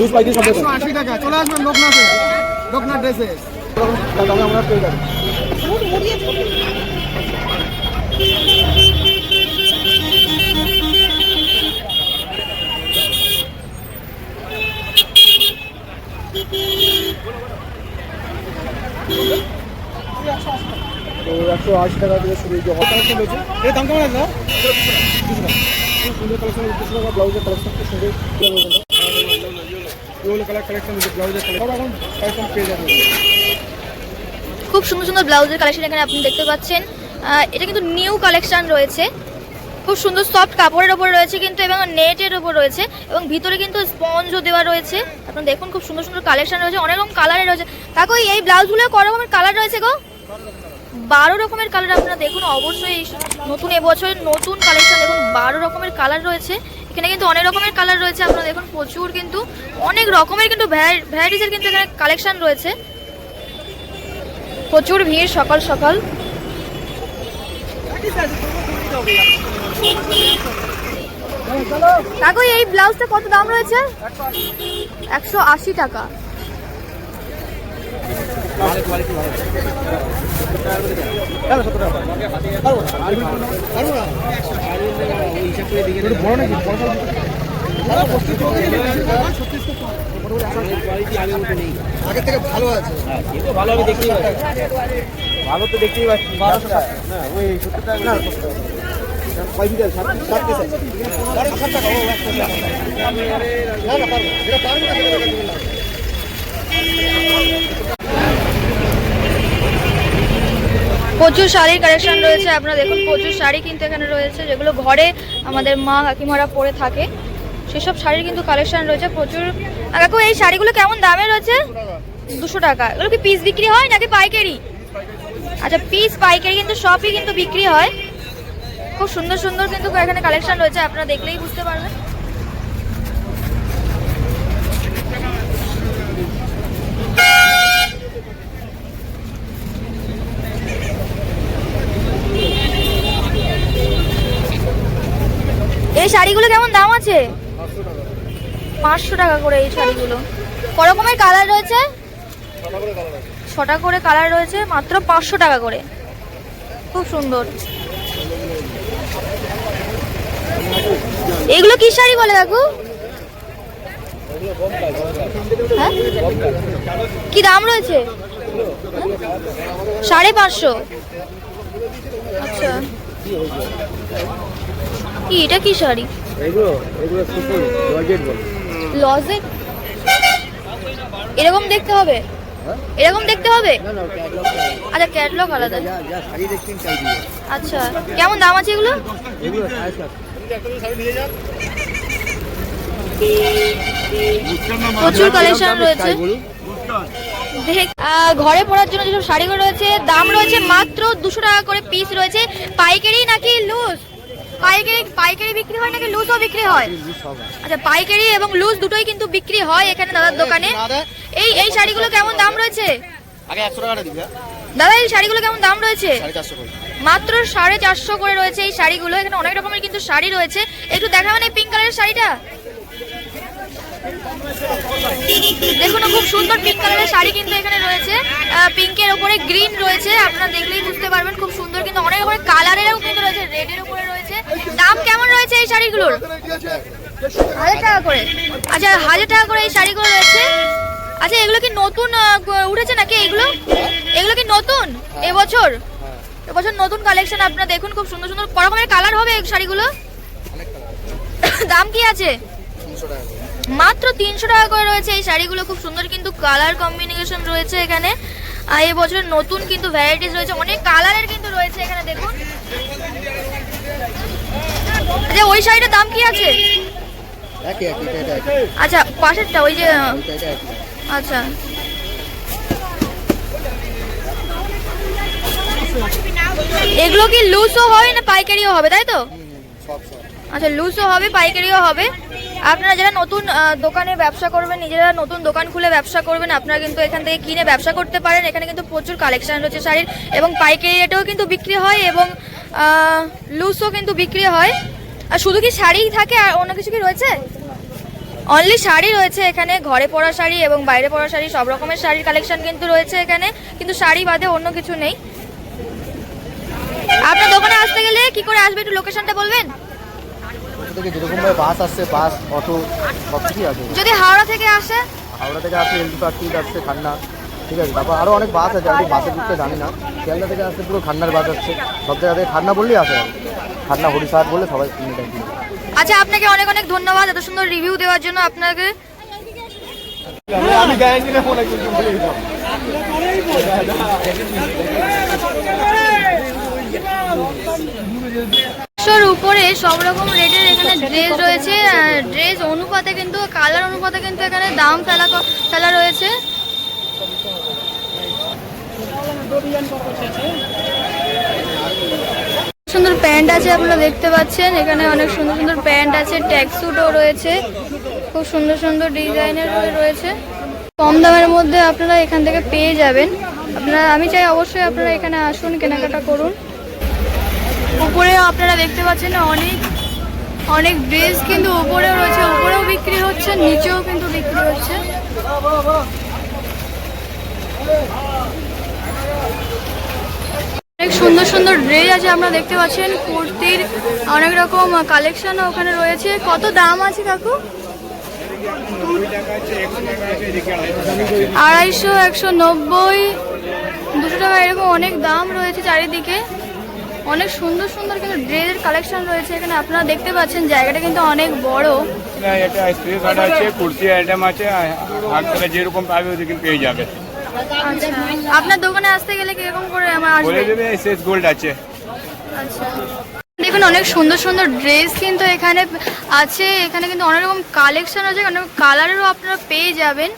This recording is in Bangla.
লুজ পাইকারি 180 টাকা। চলে আসবেন লোকনাথে, লোকনাথ ড্রেসেস। আমরা পেয়ে যাবেন। তো 180 টাকা থেকে শুরু যে হট কালেকশন রয়েছে। এর দাম কেমন আছে? সুন্দর কালেকশন, ব্লাউজের কালেকশন খুব সুন্দর। ইয়েলো কালার কালেকশন, ব্লাউজের কালেকশন এখন কালেকশন পেয়ে যাবেন। খুব সুন্দর সুন্দর ব্লাউজের কালেকশন এখানে আপনি দেখতে পাচ্ছেন। এটা কিন্তু নিউ কালেকশন রয়েছে, খুব সুন্দর সফট কাপড়ের ওপর রয়েছে কিন্তু, এবং নেটের ওপর রয়েছে, এবং ভিতরে কিন্তু স্পঞ্জও দেওয়া রয়েছে। আপনারা দেখুন খুব সুন্দর সুন্দর কালেকশন রয়েছে, অনেক রকম কালারের রয়েছে। কাকু এই ব্লাউজগুলো কত রকমের কালার রয়েছে গো? 12 রকমের কালার। আপনারা দেখুন অবশ্যই নতুন এবছর নতুন কালেকশন দেখুন, 12 রকমের কালার রয়েছে এখানে, কিন্তু অনেক রকমের কালার রয়েছে। আপনারা দেখুন প্রচুর কিন্তু অনেক রকমের কিন্তু ভ্যারাইটিসের কিন্তু এখানে কালেকশন রয়েছে। প্রচুর ভিড় সকাল সকাল। কাকু এই ব্লাউজটা কত দাম রয়েছে? 180 টাকা। আগের থেকে ভালো আছে, ভালো হবে দেখতেই পাচ্ছি, ভালো তো দেখতেই পাচ্ছি। 1200 টাকা না, ওই 70 টাকা না, কয় বিঘা? 7 টাকা। প্রচুর শাড়ির কালেকশন রয়েছে। আপনারা দেখুন প্রচুর শাড়ি কিন্তু এখানে রয়েছে, যেগুলো ঘরে আমাদের মা কাকিমারা পরে থাকে, সেসব শাড়ির কিন্তু কালেকশন রয়েছে প্রচুর। কাকু এই শাড়িগুলো কেমন দামে রয়েছে? 200 টাকা। এগুলো কি পিস বিক্রি হয় নাকি পাইকারি? আচ্ছা পিস পাইকারি, কিন্তু সবই কিন্তু বিক্রি হয়। খুব সুন্দর সুন্দর কিন্তু এখানে কালেকশন রয়েছে, আপনারা দেখলেই বুঝতে পারবেন। এই শাড়িগুলো কেমন দাম আছে? 500 টাকা করে এই শাড়িগুলো। কত রকমের কালার রয়েছে? 6টা করে কালার রয়েছে, মাত্র 500 টাকা করে। খুব সুন্দর। এগুলো কি শাড়ি বলে কাকু? হ্যাঁ কি দাম রয়েছে? 550। আচ্ছা কি এটা কি শাড়ি? লজেট এরকম দেখতে হবে? এরকম দেখতে হবে? আচ্ছা ক্যাটলগ আলাদা। আচ্ছা কেমন দাম আছে এগুলো? প্রচুর কালেকশন রয়েছে। ঘরে পরার জন্য যেসব শাড়িগুলো রয়েছে দাম রয়েছে মাত্র 200 টাকা করে পিস রয়েছে। পাইকারি নাকি লুজ? পাইকারি বিক্রি হয় নাকি লুজও বিক্রি হয়? আচ্ছা পাইকারি এবং লুজ দুটোই কিন্তু বিক্রি হয় এখানে দাদার দোকানে। এই শাড়িগুলো কেমন দাম রয়েছে? আগে 100 টাকা দিবি। দাদা এই শাড়িগুলো কেমন দাম রয়েছে? 450 করে। মাত্র 450 করে রয়েছে এই শাড়িগুলো। এখানে অনেক রকমের কিন্তু শাড়ি রয়েছে। একটু দেখাবেন এই পিঙ্ক কালারের শাড়িটা? দেখুন খুব সুন্দর পিঙ্ক কালারের শাড়ি কিন্তু এখানে রয়েছে। পিঙ্কের উপরে গ্রিন রয়েছে, আপনারা দেখলেই বুঝতে পারবেন খুব সুন্দর। কিন্তু অনেক রকমের কালারেরও কিন্তু রয়েছে, রেডের উপরে রয়েছে। দাম কেমন রয়েছে এই শাড়িগুলোর? 1000 টাকা করে। আচ্ছা 1000 টাকা করে এই শাড়িগুলো রয়েছে। আচ্ছা এগুলো কি নতুন উঠেছে নাকি? এগুলো কি নতুন এবছর নতুন কালেকশন? আপনারা দেখুন খুব সুন্দর সুন্দর কত রকমের কালার হবে এই শাড়িগুলো। দাম কি আছে? মাত্র 300 টাকা করে রয়েছে এই শাড়িগুলো। খুব সুন্দর কিন্তু কালার কম্বিনেশন রয়েছে এখানে। এই বছরের নতুন কিন্তু ভ্যারাইটিস রয়েছে, অনেক কালারের কিন্তু রয়েছে এখানে দেখুন। আচ্ছা ওই শাড়িটার দাম কি আছে? আচ্ছা পাশেরটা ওই যে, আচ্ছা এগুলো কি লুজও হবে না পাইকারিও হবে তাই তো? আচ্ছা লুজও হবে পাইকারিও হবে। আপনারা যারা নতুন দোকানে ব্যবসা করবেন, নিজেরা নতুন দোকান খুলে ব্যবসা করবেন, আপনারা কিন্তু এখান থেকে কিনে ব্যবসা করতে পারেন। এখানে কিন্তু প্রচুর কালেকশন রয়েছে শাড়ির, এবং পাইকারি রেটেও কিন্তু বিক্রি হয় এবং লুজও কিন্তু বিক্রি হয়। আর শুধু কি শাড়িই থাকে আর অন্য কিছু কি রয়েছে? অনলি শাড়ি রয়েছে এখানে, ঘরে পরা শাড়ি এবং বাইরে পরা শাড়ি সব রকমের শাড়ির কালেকশন কিন্তু রয়েছে এখানে, কিন্তু শাড়ি বাদে অন্য কিছু নেই। আপনার দোকানে আসতে গেলে কি করে আসবে একটু লোকেশনটা বলবেন? থেকে যেরকমভাবে বাস আসছে, বাস অটো সব কিছুই আছে। যদি হাওড়া থেকে আসে? হাওড়া থেকে আসছে এলপি পার্টি আসছে, খান্না, ঠিক আছে। তারপর আরও অনেক বাস আছে, আমি বাসের দিকটা জানি না। শিয়ালদা থেকে আসছে পুরো খান্নার বাস আসছে, সব জায়গা থেকে খান্না বললেই আসে, খান্না হরিশাহাট বলে সবাই চিনে যায়। আচ্ছা, আপনাকে অনেক অনেক ধন্যবাদ এত সুন্দর রিভিউ দেওয়ার জন্য। আপনাকে আমি গ্যারান্টি না ফোন একটু বলে দিতাম। উপরে সব রকম রেটের এখানে ড্রেস রয়েছে, ড্রেস অনুপাতে কিন্তু কালার অনুপাতে কিন্তু এখানে দাম ফেলা রয়েছে। সুন্দর প্যান্ট আছে, আপনারা দেখতে পাচ্ছেন এখানে অনেক সুন্দর সুন্দর প্যান্ট আছে, ট্যাক্সুটও রয়েছে, খুব সুন্দর সুন্দর ডিজাইনের রয়েছে। কম দামের মধ্যে আপনারা এখান থেকে পেয়ে যাবেন। আমি চাই অবশ্যই আপনারা এখানে আসুন, কেনাকাটা করুন। উপরেও আপনারা দেখতে পাচ্ছেন অনেক ড্রেস কিন্তু উপরেও রয়েছে, উপরেও বিক্রি হচ্ছে, নিচেও কিন্তু বিক্রি হচ্ছে। অনেক সুন্দর সুন্দর ড্রেস আছে, আপনারা দেখতে পাচ্ছেন কুর্তির অনেক রকম কালেকশন ওখানে রয়েছে। কত দাম আছে কাকু? 250, 190, 200 টাকা এরকম অনেক দাম রয়েছে চারিদিকে। অনেক সুন্দর সুন্দর কিন্তু ড্রেসের কালেকশন রয়েছে এখানে, আপনারা দেখতে পাচ্ছেন জায়গাটা কিন্তু অনেক বড়। এটা স্ত্রী শার্ট আছে, কুর্তি আইটেম আছে, হাত থেকে যেরকম পাবে ওদিকে পেয়ে যাবে। আচ্ছা, আপনার দোকানে আসতে গেলে কিরকম করে আমার আসবে? বলে দেবে এসএস গোল্ড আছে। আচ্ছা, দেখুন অনেক সুন্দর সুন্দর ড্রেস কিন্তু এখানে আছে, এখানে কিন্তু অনেক রকম কালেকশন আছে, অনেক কালারেরও আপনারা পেয়ে যাবেন।